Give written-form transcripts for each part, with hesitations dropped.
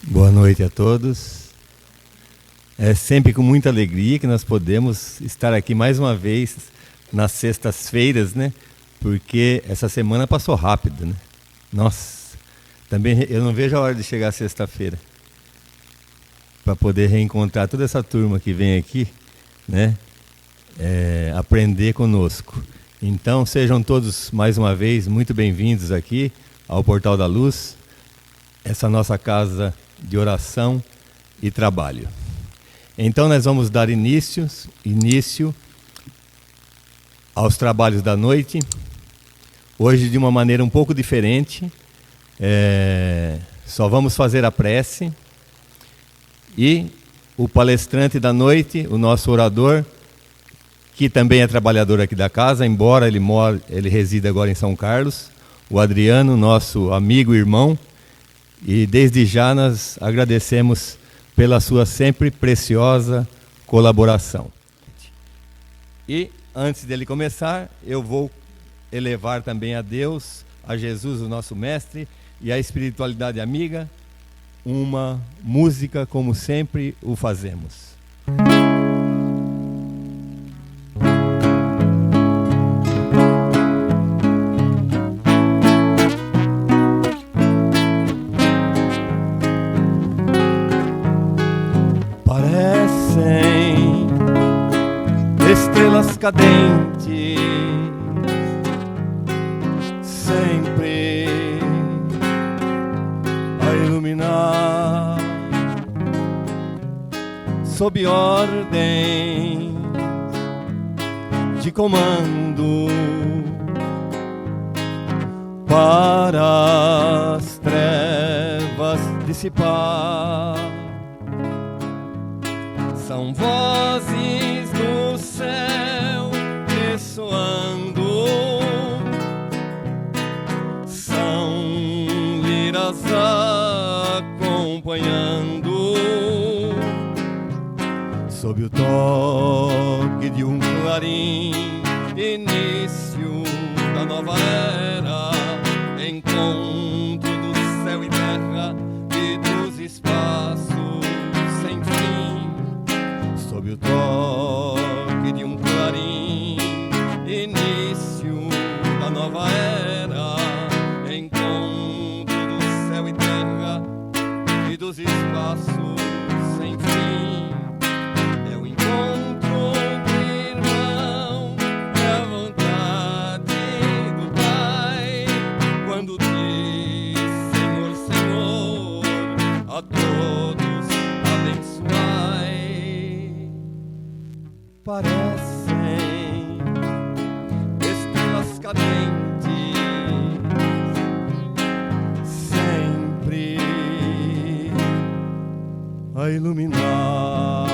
Boa noite a todos. É sempre com muita alegria que nós podemos estar aqui mais uma vez nas sextas-feiras, né? Porque essa semana passou rápido, né? Nossa, também eu não vejo a hora de chegar a sexta-feira para poder reencontrar toda essa turma que vem aqui, né? Aprender conosco. Então sejam todos mais uma vez muito bem-vindos aqui ao Portal da Luz, essa nossa casa de oração e trabalho. Então nós vamos dar início aos trabalhos da noite, hoje de uma maneira um pouco diferente. Só vamos fazer a prece e o palestrante da noite, o nosso orador, que também é trabalhador aqui da casa, embora ele resida agora em São Carlos, o Adriano, nosso amigo e irmão, e desde já nós agradecemos pela sua sempre preciosa colaboração. E antes dele começar, eu vou elevar também a Deus, a Jesus, o nosso mestre, e a espiritualidade amiga, uma música como sempre o fazemos. Parecem estrelas cadentes, sempre a iluminar, sob ordem de comando, para as trevas dissipar. São vozes do céu ressoando, são liras acompanhando, sob o toque de um clarim, início da nova era, encontro do céu e terra e dos espaços sem fim. Sob o toque de um clarim, início da nova era, encontro do céu e terra e dos espaços sem fim. É o encontro do irmão, é a vontade do Pai, quando diz: Senhor, Senhor, a todos abençoai. Parecem estrelas cadentes, sempre a iluminar.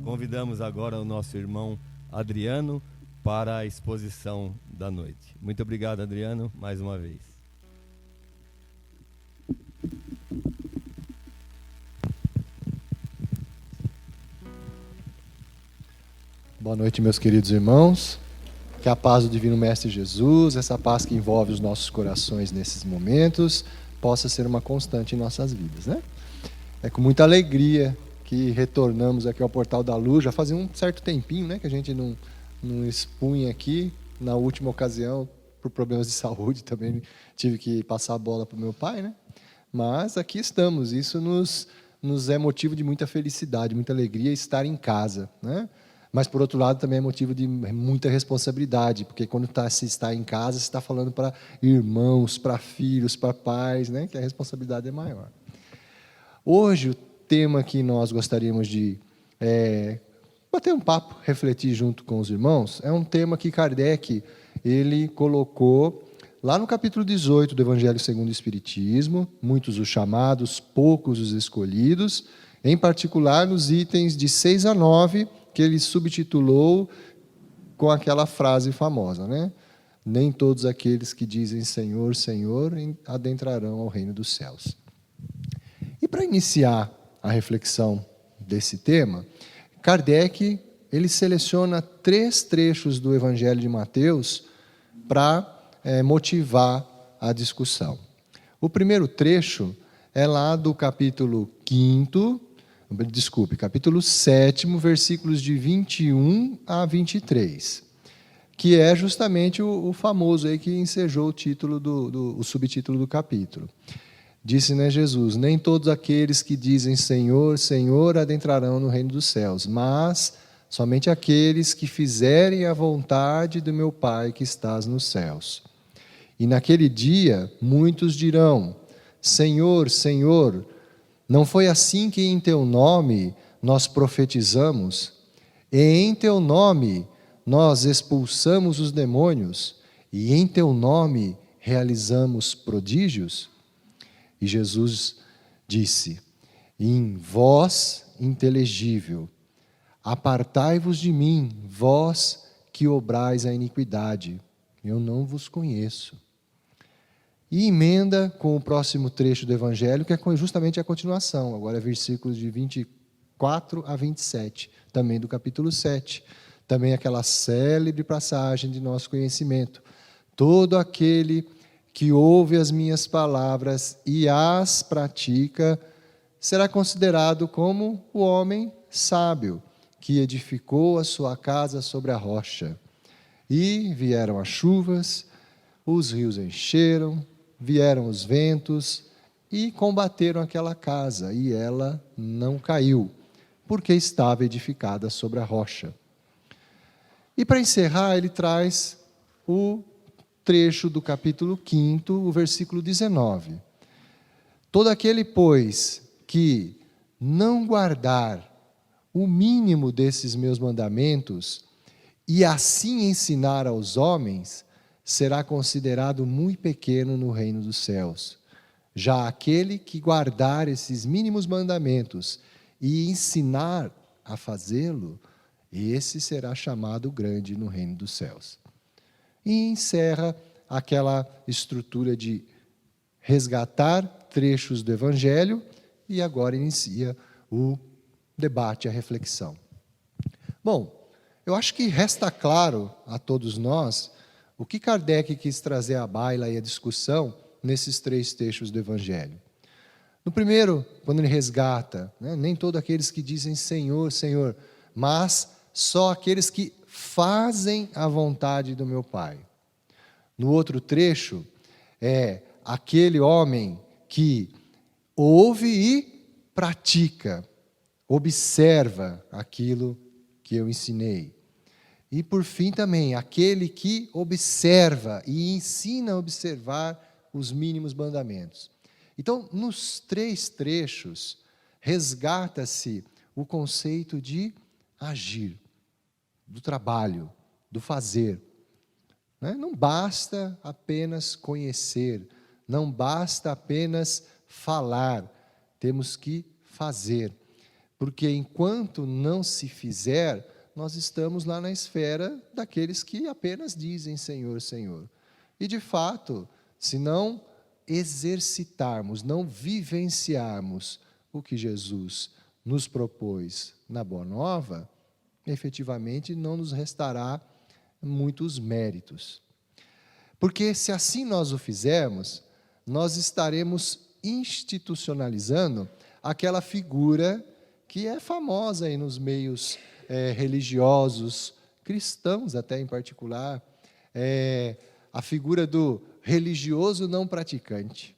Convidamos agora o nosso irmão Adriano para a exposição da noite. Muito obrigado, Adriano, mais uma vez. Boa noite, meus queridos irmãos. Que a paz do Divino Mestre Jesus, essa paz que envolve os nossos corações nesses momentos, possa ser uma constante em nossas vidas, né? É com muita alegria que retornamos aqui ao Portal da Luz. Já fazia um certo tempinho, né, que a gente não expunha aqui. Na última ocasião, por problemas de saúde, também tive que passar a bola para o meu pai, né? Mas aqui estamos. Isso nos é motivo de muita felicidade, muita alegria estar em casa, né? Mas, por outro lado, também é motivo de muita responsabilidade, porque quando se está em casa, se está falando para irmãos, para filhos, para pais, né, que a responsabilidade é maior. Hoje, o tema que nós gostaríamos de bater um papo, refletir junto com os irmãos, é um tema que Kardec ele colocou lá no capítulo 18 do Evangelho segundo o Espiritismo, muitos os chamados, poucos os escolhidos, em particular nos itens de 6 a 9, que ele subtitulou com aquela frase famosa, né? Nem todos aqueles que dizem Senhor, Senhor, adentrarão ao reino dos céus. E para iniciar a reflexão desse tema, Kardec ele seleciona 3 trechos do Evangelho de Mateus para motivar a discussão. O primeiro trecho é lá do capítulo 5º, capítulo 7º, versículos de 21 a 23, que é justamente o famoso aí que ensejou o título o subtítulo do capítulo. Disse, né, Jesus: nem todos aqueles que dizem Senhor, Senhor adentrarão no reino dos céus, mas somente aqueles que fizerem a vontade do meu Pai que estás nos céus. E naquele dia muitos dirão: Senhor, Senhor, não foi assim que em teu nome nós profetizamos, e em teu nome nós expulsamos os demônios, e em teu nome realizamos prodígios? E Jesus disse: em voz inteligível, apartai-vos de mim, vós que obrais a iniquidade, eu não vos conheço. E emenda com o próximo trecho do Evangelho, que é justamente a continuação, agora versículos de 24 a 27, também do capítulo 7, também aquela célebre passagem de nosso conhecimento. Todo aquele que ouve as minhas palavras e as pratica, será considerado como o homem sábio, que edificou a sua casa sobre a rocha. E vieram as chuvas, os rios encheram, vieram os ventos e combateram aquela casa, e ela não caiu, porque estava edificada sobre a rocha. E para encerrar, ele traz o trecho do capítulo 5º, o versículo 19. Todo aquele, pois, que não guardar o mínimo desses meus mandamentos e assim ensinar aos homens, será considerado muito pequeno no reino dos céus. Já aquele que guardar esses mínimos mandamentos e ensinar a fazê-lo, esse será chamado grande no reino dos céus. E encerra aquela estrutura de resgatar trechos do Evangelho e agora inicia o debate, a reflexão. Bom, eu acho que resta claro a todos nós o que Kardec quis trazer à baila e à discussão nesses 3 trechos do Evangelho. No primeiro, quando ele resgata, né, nem todos aqueles que dizem Senhor, Senhor, mas só aqueles que fazem a vontade do meu Pai. No outro trecho, é aquele homem que ouve e pratica, observa aquilo que eu ensinei. E, por fim, também, aquele que observa e ensina a observar os mínimos mandamentos. Então, nos 3 trechos, resgata-se o conceito de agir, do trabalho, do fazer. Não basta apenas conhecer, não basta apenas falar, temos que fazer. Porque enquanto não se fizer, nós estamos lá na esfera daqueles que apenas dizem Senhor, Senhor. E, de fato, se não exercitarmos, não vivenciarmos o que Jesus nos propôs na Boa Nova, efetivamente não nos restará muitos méritos. Porque se assim nós o fizermos, nós estaremos institucionalizando aquela figura que é famosa aí nos meios religiosos, cristãos até em particular, a figura do religioso não praticante.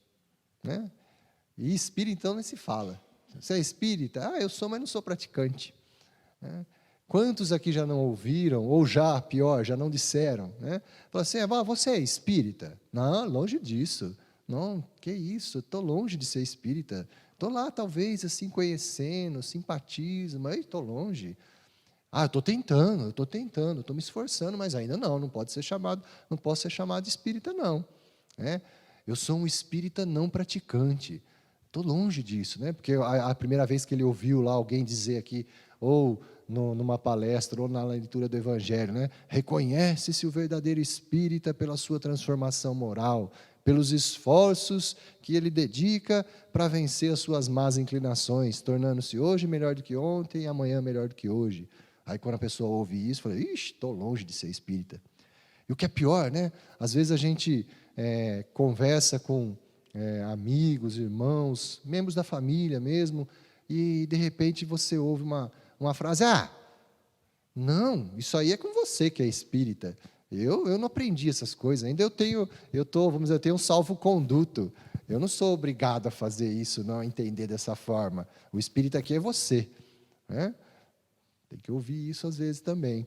Né? E espírita, então, nem se fala. Você é espírita? Eu sou, mas não sou praticante. Quantos aqui já não ouviram, ou já, pior, já não disseram? Né? Falaram assim, você é espírita? Não, longe disso. Não, que isso, estou longe de ser espírita. Estou lá, talvez, assim, conhecendo, simpatizo, mas estou longe. Eu estou tentando, estou me esforçando, mas ainda não posso ser chamado de espírita, não. Eu sou um espírita não praticante. Estou longe disso, né? Porque a primeira vez que ele ouviu lá alguém dizer aqui, ou numa palestra, ou na leitura do Evangelho, né? Reconhece-se o verdadeiro espírita pela sua transformação moral, pelos esforços que ele dedica para vencer as suas más inclinações, tornando-se hoje melhor do que ontem e amanhã melhor do que hoje. Aí, quando a pessoa ouve isso, fala, estou longe de ser espírita. E o que é pior, né? Às vezes a gente conversa com amigos, irmãos, membros da família mesmo, e de repente você ouve uma frase: não, isso aí é com você que é espírita. Eu não aprendi essas coisas, ainda eu tenho um salvo-conduto. Eu não sou obrigado a fazer isso, não a entender dessa forma. O espírita aqui é você, né? Tem que ouvir isso às vezes também.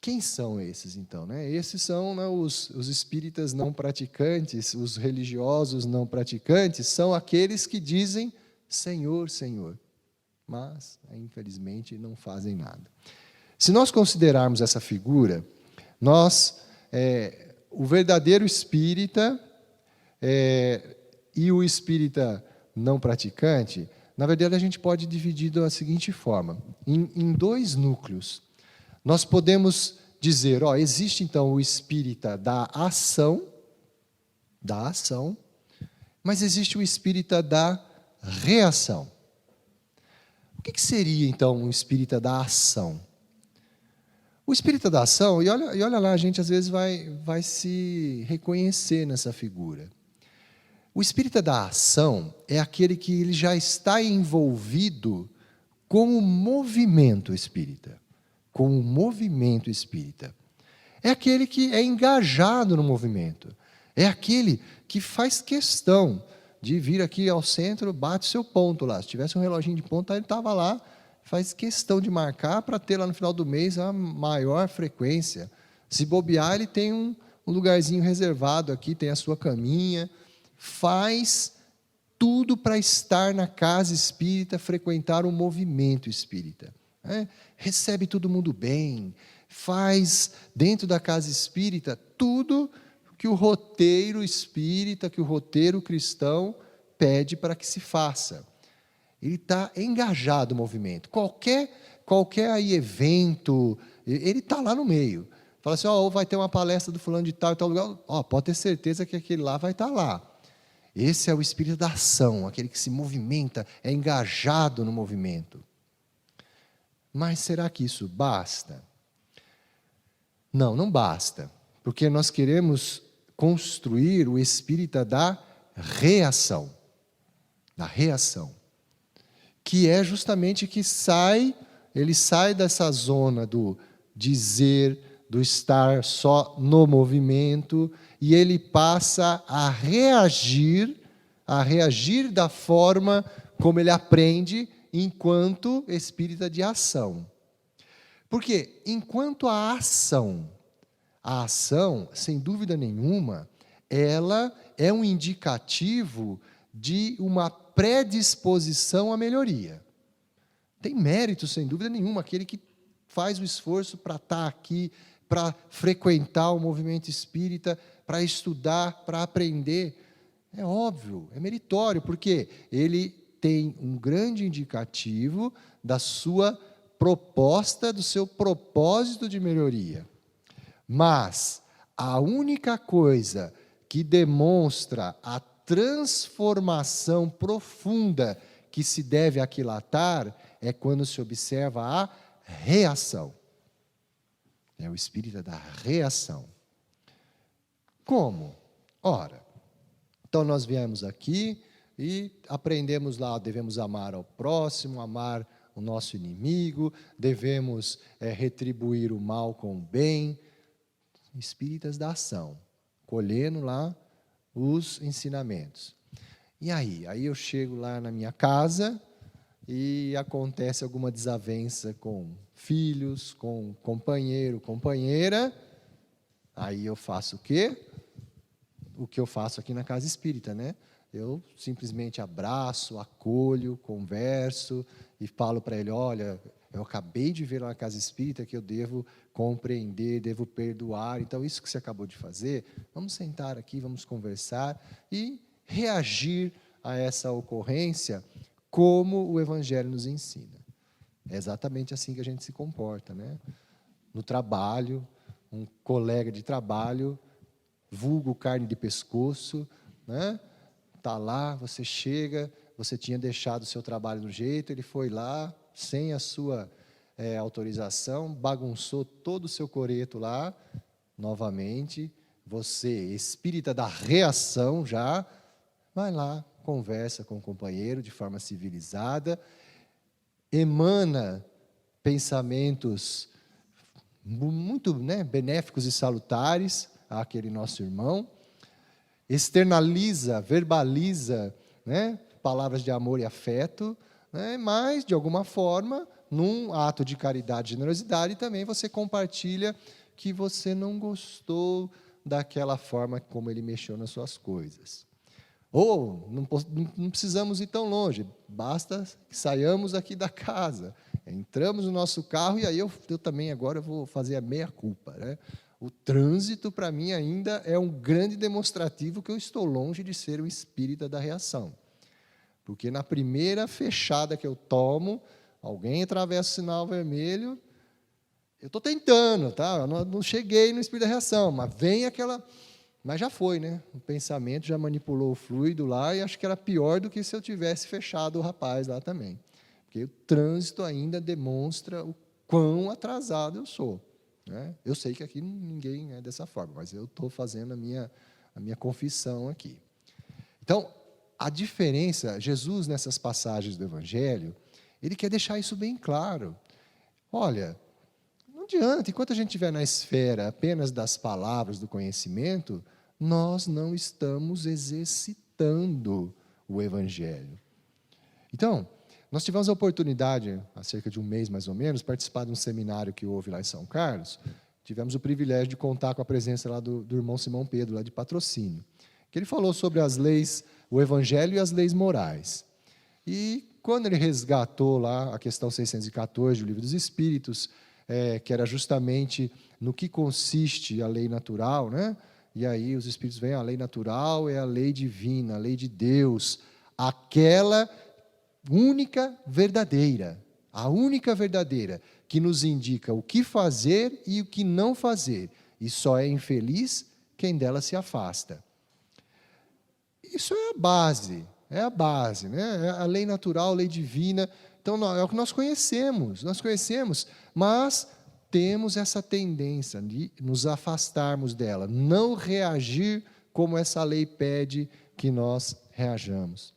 Quem são esses, então? Né? Esses são, né, os espíritas não praticantes, os religiosos não praticantes, são aqueles que dizem Senhor, Senhor, mas, infelizmente, não fazem nada. Se nós considerarmos essa figura, o verdadeiro espírita e o espírita não praticante, na verdade, a gente pode dividir da seguinte forma, em dois núcleos. Nós podemos dizer, existe então o espírita da ação, mas existe o espírita da reação. O que seria então um espírita da ação? O espírita da ação, e olha lá, a gente às vezes vai se reconhecer nessa figura. O espírita da ação é aquele que ele já está envolvido com o movimento espírita. É aquele que é engajado no movimento. É aquele que faz questão de vir aqui ao centro, bate seu ponto lá. Se tivesse um reloginho de ponto, ele estava lá, faz questão de marcar para ter lá no final do mês a maior frequência. Se bobear, ele tem um lugarzinho reservado aqui, tem a sua caminha, faz tudo para estar na casa espírita, frequentar o movimento espírita. Recebe todo mundo bem, faz dentro da casa espírita tudo que o roteiro espírita, que o roteiro cristão pede para que se faça. Ele está engajado no movimento. Qualquer aí evento, ele está lá no meio. Fala assim, vai ter uma palestra do fulano de tal e tal lugar, pode ter certeza que aquele lá vai estar lá. Esse é o espírito da ação, aquele que se movimenta, é engajado no movimento. Mas será que isso basta? Não, não basta, porque nós queremos construir o espírita da reação, que é justamente que ele sai dessa zona do dizer, do estar só no movimento, e ele passa a reagir da forma como ele aprende enquanto espírita de ação. Porque enquanto a ação, sem dúvida nenhuma, ela é um indicativo de uma predisposição à melhoria. Tem mérito, sem dúvida nenhuma, aquele que faz o esforço para estar aqui, para frequentar o movimento espírita, para estudar, para aprender. É óbvio, é meritório, porque ele tem um grande indicativo da sua proposta, do seu propósito de melhoria. Mas a única coisa que demonstra a transformação profunda que se deve aquilatar é quando se observa a reação. É o espírito da reação. Como? Ora, então nós viemos aqui e aprendemos lá, devemos amar ao próximo, amar o nosso inimigo, devemos retribuir o mal com o bem. Espíritas da ação, colhendo lá os ensinamentos. E aí eu chego lá na minha casa e acontece alguma desavença com filhos, com companheiro, companheira, aí eu faço o quê? O que eu faço aqui na casa espírita, né? Eu simplesmente abraço, acolho, converso e falo para ele, olha, eu acabei de ver lá na casa espírita que eu devo compreender, devo perdoar, então isso que você acabou de fazer, vamos sentar aqui, vamos conversar e reagir a essa ocorrência como o Evangelho nos ensina. É exatamente assim que a gente se comporta, né? No trabalho, um colega de trabalho, vulgo carne de pescoço, né? Está lá, você chega, você tinha deixado o seu trabalho no jeito, ele foi lá, sem a sua autorização, bagunçou todo o seu coreto lá, novamente, Você, espírita da reação, já vai lá, conversa com o companheiro de forma civilizada, emana pensamentos muito, benéficos e salutares àquele nosso irmão, externaliza, verbaliza, palavras de amor e afeto, mas, de alguma forma, num ato de caridade e generosidade, também você compartilha que você não gostou daquela forma como ele mexeu nas suas coisas. Ou, não precisamos ir tão longe, basta que saiamos aqui da casa, entramos no nosso carro, e aí eu também agora vou fazer a meia-culpa. O trânsito, para mim, ainda é um grande demonstrativo que eu estou longe de ser um espírita da reação. Porque na primeira fechada que eu tomo, alguém atravessa o sinal vermelho, eu estou tentando, tá? Eu não cheguei no espírito da reação, mas vem aquela... Mas já foi, O pensamento já manipulou o fluido lá, e acho que era pior do que se eu tivesse fechado o rapaz lá também. Porque o trânsito ainda demonstra o quão atrasado eu sou. Eu sei que aqui ninguém é dessa forma, mas eu estou fazendo a minha confissão aqui. Então, a diferença, Jesus, nessas passagens do Evangelho, ele quer deixar isso bem claro. Olha, não adianta, enquanto a gente estiver na esfera apenas das palavras, do conhecimento, nós não estamos exercitando o Evangelho. Então, nós tivemos a oportunidade, há cerca de um mês mais ou menos, participar de um seminário que houve lá em São Carlos. Tivemos o privilégio de contar com a presença lá do irmão Simão Pedro, lá de Patrocínio, que ele falou sobre as leis, o Evangelho e as leis morais. E quando ele resgatou lá a questão 614 do Livro dos Espíritos, que era justamente no que consiste a lei natural, E aí os Espíritos veem, a lei natural é a lei divina, a lei de Deus, aquela única verdadeira, a única verdadeira, que nos indica o que fazer e o que não fazer, e só é infeliz quem dela se afasta. Isso é a base, É a lei natural, a lei divina. Então, é o que nós conhecemos, mas temos essa tendência de nos afastarmos dela, não reagir como essa lei pede que nós reajamos.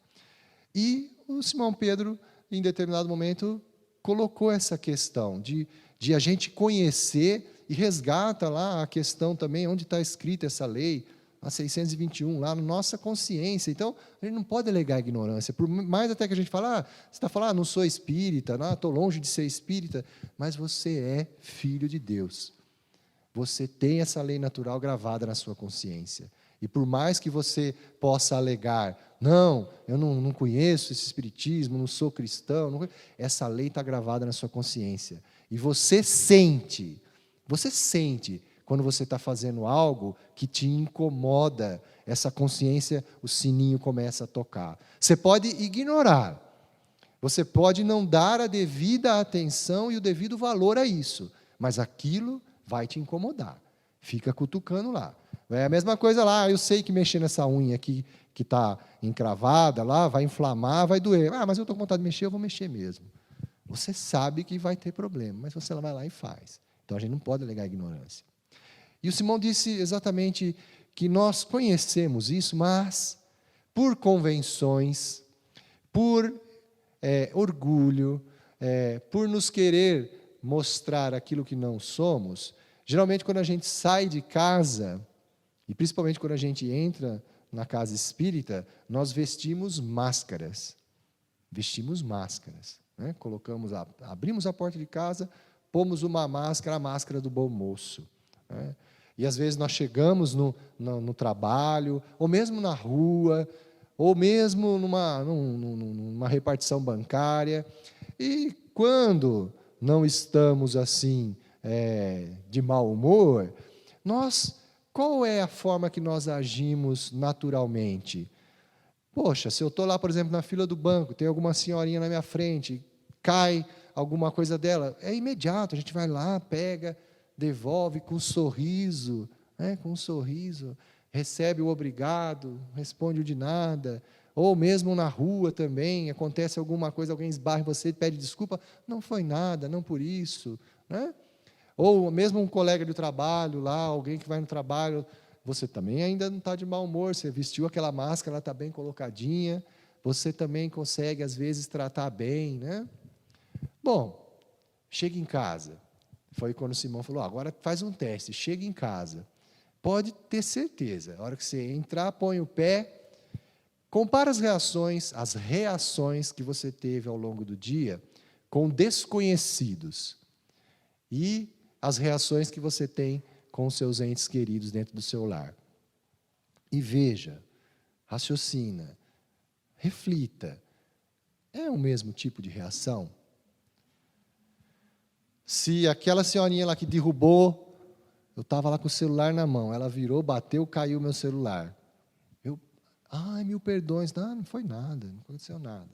E o Simão Pedro, em determinado momento, colocou essa questão de a gente conhecer, e resgata lá a questão também, onde está escrita essa lei, a 621, lá na nossa consciência. Então, a gente não pode alegar ignorância, por mais até que a gente fala, você está falando, não sou espírita, estou longe de ser espírita, mas você é filho de Deus. Você tem essa lei natural gravada na sua consciência. E por mais que você possa alegar, não, eu não conheço esse espiritismo, não sou cristão, essa lei está gravada na sua consciência. E você sente quando você está fazendo algo que te incomoda, essa consciência, o sininho começa a tocar. Você pode ignorar, você pode não dar a devida atenção e o devido valor a isso, mas aquilo vai te incomodar. Fica cutucando lá. É a mesma coisa lá, eu sei que mexer nessa unha aqui, que está encravada lá, vai inflamar, vai doer. Mas eu estou com vontade de mexer, eu vou mexer mesmo. Você sabe que vai ter problema, mas você vai lá e faz. Então, a gente não pode alegar ignorância. E o Simão disse exatamente que nós conhecemos isso, mas por convenções, por orgulho, por nos querer mostrar aquilo que não somos, geralmente quando a gente sai de casa, e principalmente quando a gente entra na casa espírita, nós vestimos máscaras. Abrimos a porta de casa, pomos uma máscara, a máscara do bom moço. E às vezes nós chegamos no trabalho, ou mesmo na rua, ou mesmo numa repartição bancária, e quando não estamos assim de mau humor, qual é a forma que nós agimos naturalmente? Poxa, se eu estou lá, por exemplo, na fila do banco, tem alguma senhorinha na minha frente, cai alguma coisa dela, é imediato, a gente vai lá, pega, devolve com um sorriso, recebe o obrigado, responde o de nada. Ou mesmo na rua também, acontece alguma coisa, alguém esbarra em você, pede desculpa, não foi nada, não por isso. Ou mesmo um colega de trabalho lá, alguém que vai no trabalho, você também ainda não está de mau humor, você vestiu aquela máscara, ela está bem colocadinha, você também consegue, às vezes, tratar bem, né? Bom, chega em casa. Foi quando o Simão falou, agora faz um teste, chega em casa. Pode ter certeza, a hora que você entrar, põe o pé, compara as reações que você teve ao longo do dia com desconhecidos e as reações que você tem com os seus entes queridos dentro do seu lar. E veja, raciocina, reflita, é o mesmo tipo de reação? Se aquela senhorinha lá que derrubou, eu estava lá com o celular na mão, ela virou, bateu, caiu o meu celular. Ai, 1000 perdões. Não foi nada, não aconteceu nada.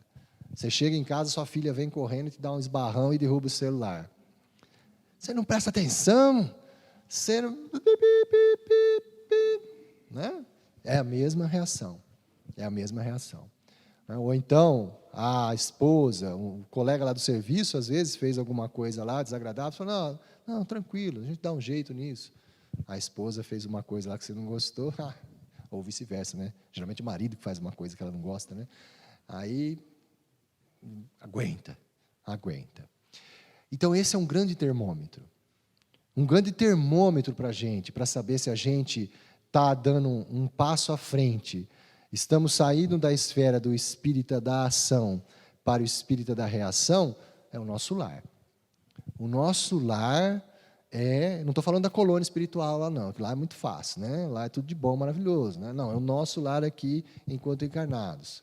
Você chega em casa, sua filha vem correndo, te dá um esbarrão e derruba o celular. Você não presta atenção? Você não... Né? É a mesma reação. É a mesma reação. Ou então, a esposa, um colega lá do serviço, às vezes, fez alguma coisa lá desagradável, falou, não, tranquilo, a gente dá um jeito nisso. A esposa fez uma coisa lá que você não gostou, ou vice-versa, né? Geralmente o marido que faz uma coisa que ela não gosta, né? Aí, aguenta. Então, esse é um grande termômetro. Um grande termômetro para a gente, para saber se a gente está dando um passo à frente. Estamos saindo da esfera do espírita da ação para o espírita da reação, é o nosso lar. O nosso lar não estou falando da colônia espiritual lá não, que lá é muito fácil, né? Lá é tudo de bom, maravilhoso, né? Não, é o nosso lar aqui enquanto encarnados.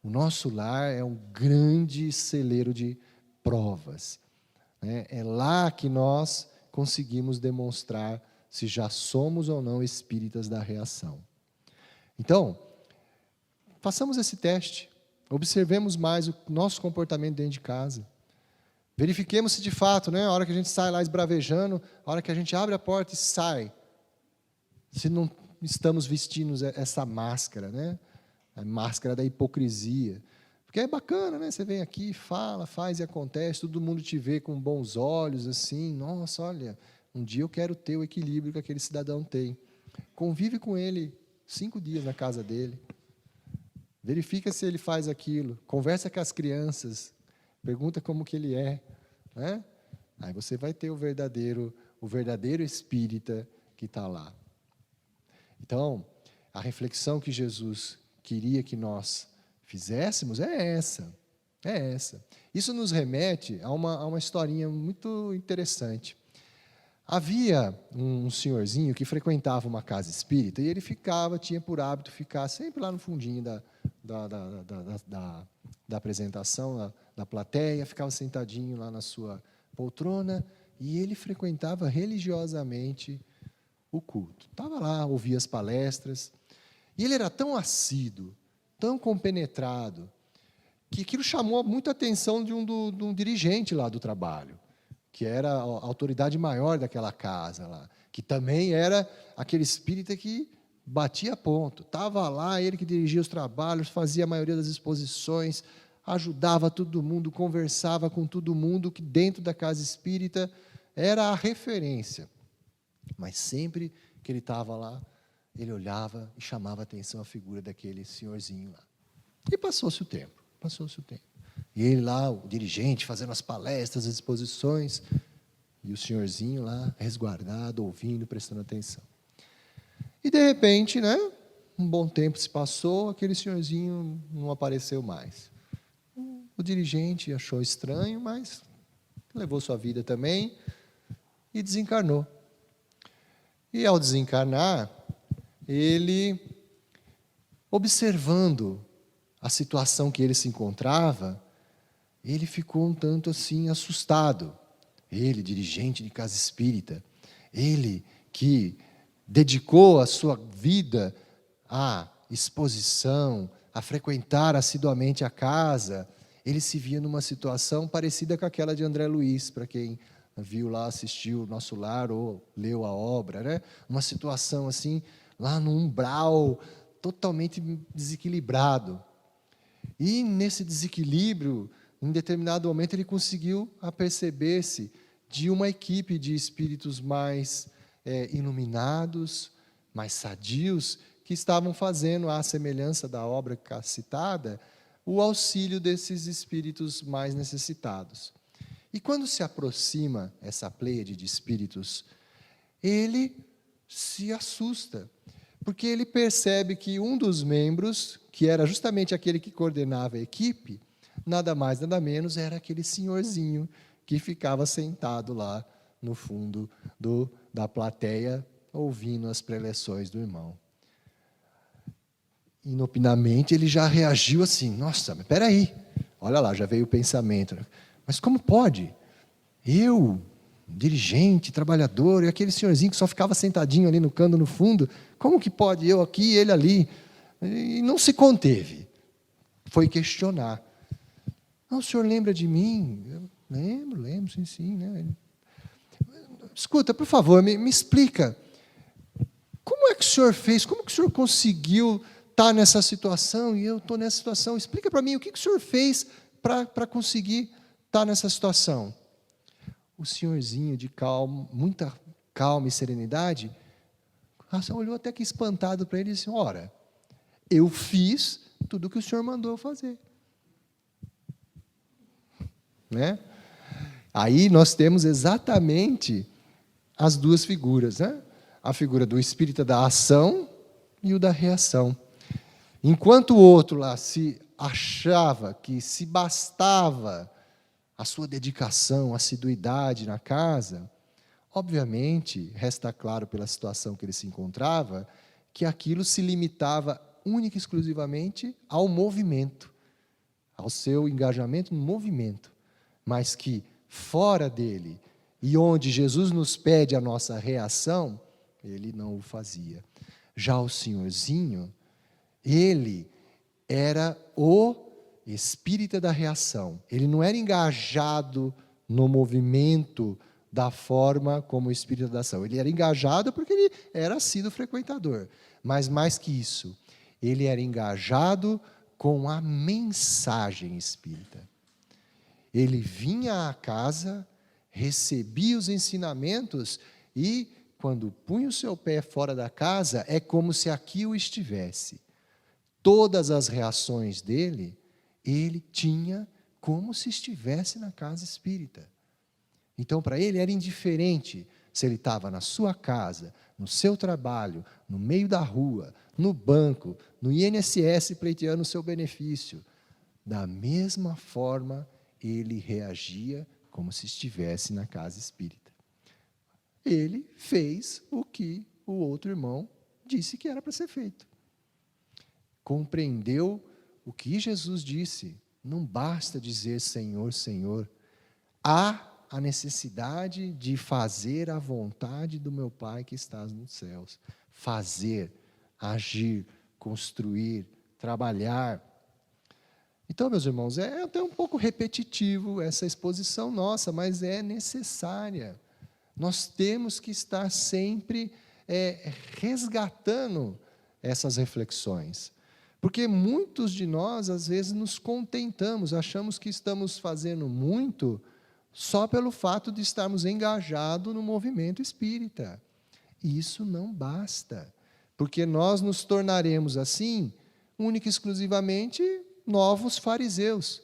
O nosso lar é um grande celeiro de provas, né? É lá que nós conseguimos demonstrar se já somos ou não espíritas da reação. Então, façamos esse teste, observemos mais o nosso comportamento dentro de casa. Verifiquemos se de fato, né, a hora que a gente sai lá esbravejando, a hora que a gente abre a porta e sai, se não estamos vestindo essa máscara, né, a máscara da hipocrisia. Porque é bacana, né? Você vem aqui, fala, faz e acontece, todo mundo te vê com bons olhos, assim, nossa, olha, um dia eu quero ter o equilíbrio que aquele cidadão tem. Convive com ele 5 dias na casa dele. Verifica se ele faz aquilo, conversa com as crianças, pergunta como que ele é, né? Aí você vai ter o verdadeiro espírita que está lá. Então, a reflexão que Jesus queria que nós fizéssemos é essa. Isso nos remete a uma historinha muito interessante. Havia um senhorzinho que frequentava uma casa espírita e ele tinha por hábito ficar sempre lá no fundinho da apresentação, da plateia, ficava sentadinho lá na sua poltrona e ele frequentava religiosamente o culto. Estava lá, ouvia as palestras e ele era tão assíduo, tão compenetrado, que aquilo chamou muita atenção de um dirigente lá do trabalho, que era a autoridade maior daquela casa lá, que também era aquele espírita que batia ponto. Estava lá, ele que dirigia os trabalhos, fazia a maioria das exposições, ajudava todo mundo, conversava com todo mundo, que dentro da casa espírita era a referência. Mas sempre que ele estava lá, ele olhava e chamava a atenção a figura daquele senhorzinho lá. E passou-se o tempo. E ele lá, o dirigente, fazendo as palestras, as exposições, e o senhorzinho lá, resguardado, ouvindo, prestando atenção. E, de repente, né, um bom tempo se passou, aquele senhorzinho não apareceu mais. O dirigente achou estranho, mas levou sua vida também e desencarnou. E, ao desencarnar, ele, observando a situação que ele se encontrava, ele ficou um tanto assim assustado. Ele, dirigente de casa espírita, ele que dedicou a sua vida à exposição, a frequentar assiduamente a casa, ele se via numa situação parecida com aquela de André Luiz, para quem viu lá, assistiu o Nosso Lar ou leu a obra, né? Uma situação assim, lá no umbral, totalmente desequilibrado. E nesse desequilíbrio, em determinado momento, ele conseguiu aperceber-se de uma equipe de espíritos mais iluminados, mais sadios, que estavam fazendo, à semelhança da obra citada, o auxílio desses espíritos mais necessitados. E quando se aproxima essa pleiade de espíritos, ele se assusta, porque ele percebe que um dos membros, que era justamente aquele que coordenava a equipe, nada mais, nada menos, era aquele senhorzinho que ficava sentado lá no fundo da plateia, ouvindo as preleções do irmão. Inopinamente, ele já reagiu assim: nossa, mas espera aí, olha lá, já veio o pensamento. Mas como pode? Eu, dirigente, trabalhador, e aquele senhorzinho que só ficava sentadinho ali no canto, no fundo, como que pode eu aqui e ele ali? E não se conteve. Foi questionar. Não, o senhor lembra de mim? Eu lembro, sim. Né? Escuta, por favor, me explica. Como é que o senhor fez? Como que o senhor conseguiu estar nessa situação e eu estou nessa situação? Explica para mim o que o senhor fez para conseguir estar nessa situação. O senhorzinho de muita calma e serenidade, olhou até que espantado para ele e disse: ora, eu fiz tudo o que o senhor mandou eu fazer. Né? Aí nós temos exatamente as duas figuras, né? A figura do espírita da ação e o da reação. Enquanto o outro lá se achava que se bastava a sua dedicação, assiduidade na casa, obviamente, resta claro pela situação que ele se encontrava, que aquilo se limitava única e exclusivamente ao movimento, ao seu engajamento no movimento, mas que fora dele, e onde Jesus nos pede a nossa reação, ele não o fazia. Já o senhorzinho, ele era o espírita da reação. Ele não era engajado no movimento da forma como o espírito da ação. Ele era engajado porque ele era assíduo frequentador. Mas mais que isso, ele era engajado com a mensagem espírita. Ele vinha à casa, recebia os ensinamentos e, quando punha o seu pé fora da casa, é como se aqui o estivesse. Todas as reações dele, ele tinha como se estivesse na casa espírita. Então, para ele, era indiferente se ele estava na sua casa, no seu trabalho, no meio da rua, no banco, no INSS pleiteando o seu benefício. Da mesma forma, ele reagia como se estivesse na casa espírita. Ele fez o que o outro irmão disse que era para ser feito. Compreendeu o que Jesus disse: não basta dizer Senhor, Senhor. Há a necessidade de fazer a vontade do meu Pai que estás nos céus. Fazer, agir, construir, trabalhar. Então, meus irmãos, é até um pouco repetitivo essa exposição nossa, mas é necessária. Nós temos que estar sempre resgatando essas reflexões. Porque muitos de nós, às vezes, nos contentamos, achamos que estamos fazendo muito só pelo fato de estarmos engajados no movimento espírita. E isso não basta, porque nós nos tornaremos, assim, única e exclusivamente novos fariseus,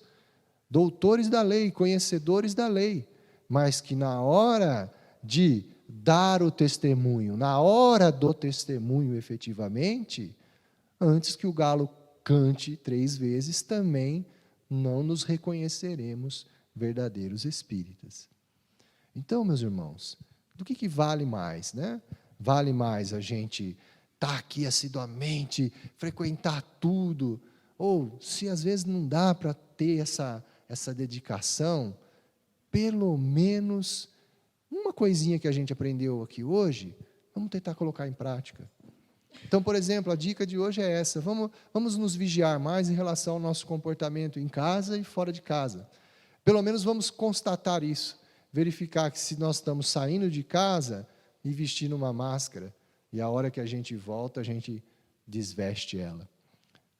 doutores da lei, conhecedores da lei, mas que na hora de dar o testemunho, na hora do testemunho efetivamente, antes que o galo cante 3 vezes, também não nos reconheceremos verdadeiros espíritas. Então, meus irmãos, do que vale mais, né? Vale mais a gente estar aqui assiduamente, frequentar tudo, ou se às vezes não dá para ter essa dedicação, pelo menos uma coisinha que a gente aprendeu aqui hoje, vamos tentar colocar em prática. Então, por exemplo, a dica de hoje é essa: vamos nos vigiar mais em relação ao nosso comportamento em casa e fora de casa. Pelo menos vamos constatar isso, verificar que se nós estamos saindo de casa e vestindo uma máscara, e a hora que a gente volta, a gente desveste ela.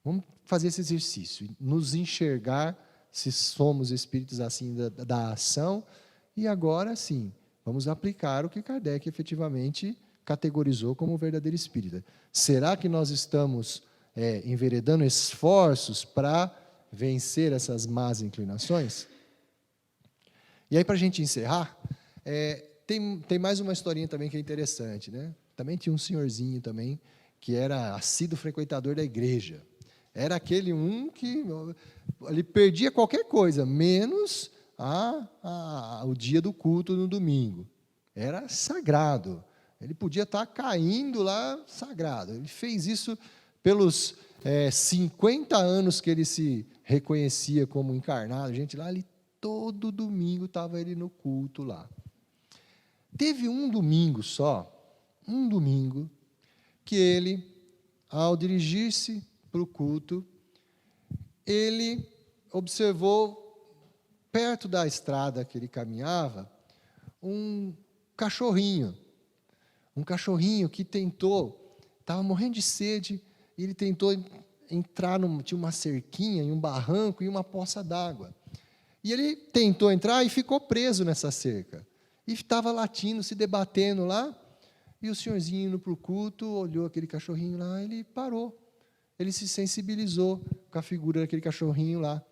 Vamos fazer esse exercício, nos enxergar se somos espíritos assim da ação, e agora sim, vamos aplicar o que Kardec efetivamente categorizou como verdadeiro espírita. Será que nós estamos enveredando esforços para vencer essas más inclinações? E aí, para a gente encerrar, tem mais uma historinha também que é interessante, né? Também tinha um senhorzinho também, que era assíduo frequentador da igreja. Era aquele que ele perdia qualquer coisa, menos o dia do culto no domingo. Era sagrado. Ele podia estar caindo lá sagrado. Ele fez isso pelos 50 anos que ele se reconhecia como encarnado. Gente, lá ele, todo domingo estava ele no culto lá. Teve um domingo só, que ele, ao dirigir-se para o culto, ele observou, perto da estrada que ele caminhava, um cachorrinho que estava morrendo de sede, e ele tentou entrar, tinha uma cerquinha, em um barranco e uma poça d'água. E ele tentou entrar e ficou preso nessa cerca. E estava latindo, se debatendo lá, e o senhorzinho indo para o culto, olhou aquele cachorrinho lá, ele parou. Ele se sensibilizou com a figura daquele cachorrinho lá.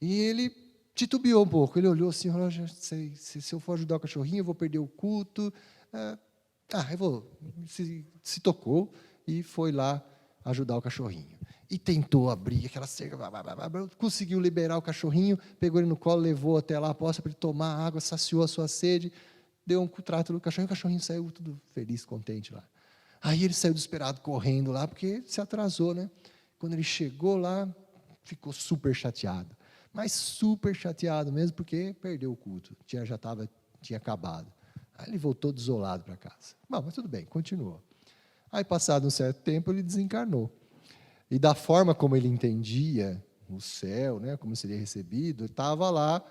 E ele titubeou um pouco. Ele olhou assim, se eu for ajudar o cachorrinho, eu vou perder o culto. Eu vou. Se tocou e foi lá ajudar o cachorrinho. E tentou abrir aquela cerca, conseguiu liberar o cachorrinho, pegou ele no colo, levou até lá a poça para ele tomar água, saciou a sua sede, deu um trato no cachorrinho, o cachorrinho saiu tudo feliz, contente lá. Aí ele saiu desesperado, correndo lá, porque se atrasou, né? Quando ele chegou lá, ficou super chateado. Mas super chateado mesmo, porque perdeu o culto. Tinha acabado. Aí ele voltou desolado para casa. Bom, mas tudo bem, continuou. Aí, passado um certo tempo, ele desencarnou. E da forma como ele entendia o céu, né, como seria recebido, estava lá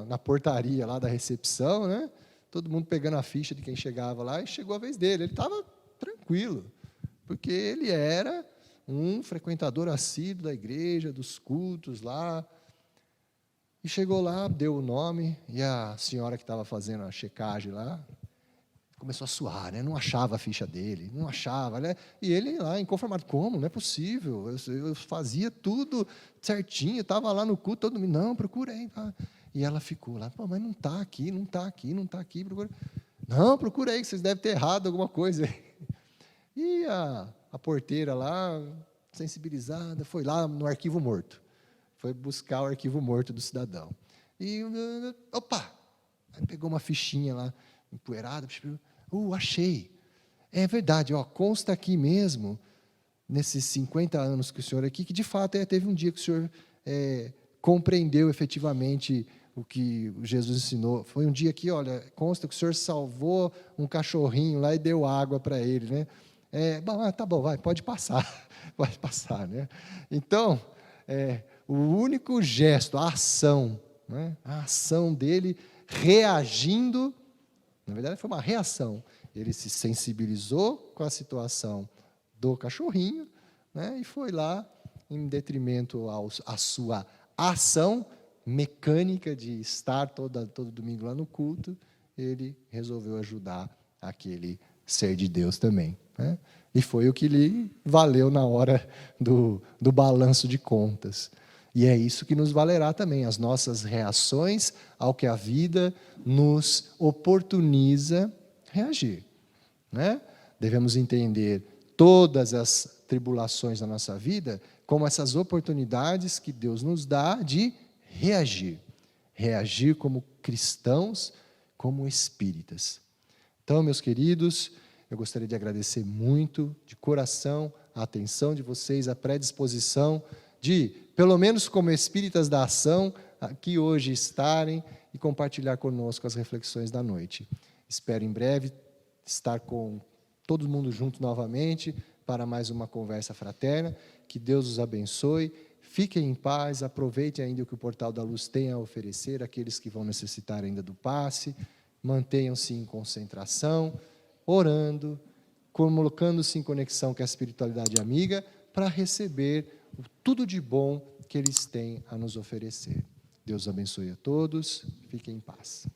na portaria lá da recepção, né? Todo mundo pegando a ficha de quem chegava lá, e chegou a vez dele. Ele estava tranquilo, porque ele era um frequentador assíduo da igreja, dos cultos lá. E chegou lá, deu o nome, e a senhora que estava fazendo a checagem lá começou a suar, né? Não achava a ficha dele, não achava, né? E ele lá, inconformado, como? Não é possível, eu fazia tudo certinho, estava lá no culto, todo mundo, não, procurei. Tá? E ela ficou lá, mas não está aqui, procura. Não, procura aí, que vocês devem ter errado alguma coisa. E a porteira lá, sensibilizada, foi lá no arquivo morto, foi buscar o arquivo morto do cidadão. E, opa, aí pegou uma fichinha lá, empoeirada, achei. É verdade, consta aqui mesmo, nesses 50 anos que o senhor aqui, que de fato teve um dia que o senhor compreendeu efetivamente o que Jesus ensinou. Foi um dia que, olha, consta que o senhor salvou um cachorrinho lá e deu água para ele, né? Tá bom, pode passar, né? Então, o único gesto, a ação, né? A ação dele reagindo. Na verdade, foi uma reação. Ele se sensibilizou com a situação do cachorrinho, né, e foi lá, em detrimento à sua ação mecânica de estar todo domingo lá no culto, ele resolveu ajudar aquele ser de Deus também. Né? E foi o que lhe valeu na hora do balanço de contas. E é isso que nos valerá também, as nossas reações ao que a vida nos oportuniza reagir. Né? Devemos entender todas as tribulações da nossa vida como essas oportunidades que Deus nos dá de reagir. Reagir como cristãos, como espíritas. Então, meus queridos, eu gostaria de agradecer muito, de coração, a atenção de vocês, a predisposição de, pelo menos como espíritas da ação, aqui hoje estarem e compartilhar conosco as reflexões da noite. Espero em breve estar com todo mundo junto novamente para mais uma conversa fraterna. Que Deus os abençoe. Fiquem em paz, aproveitem ainda o que o Portal da Luz tem a oferecer, aqueles que vão necessitar ainda do passe. Mantenham-se em concentração, orando, colocando-se em conexão com a espiritualidade amiga para receber tudo de bom que eles têm a nos oferecer. Deus abençoe a todos. Fiquem em paz.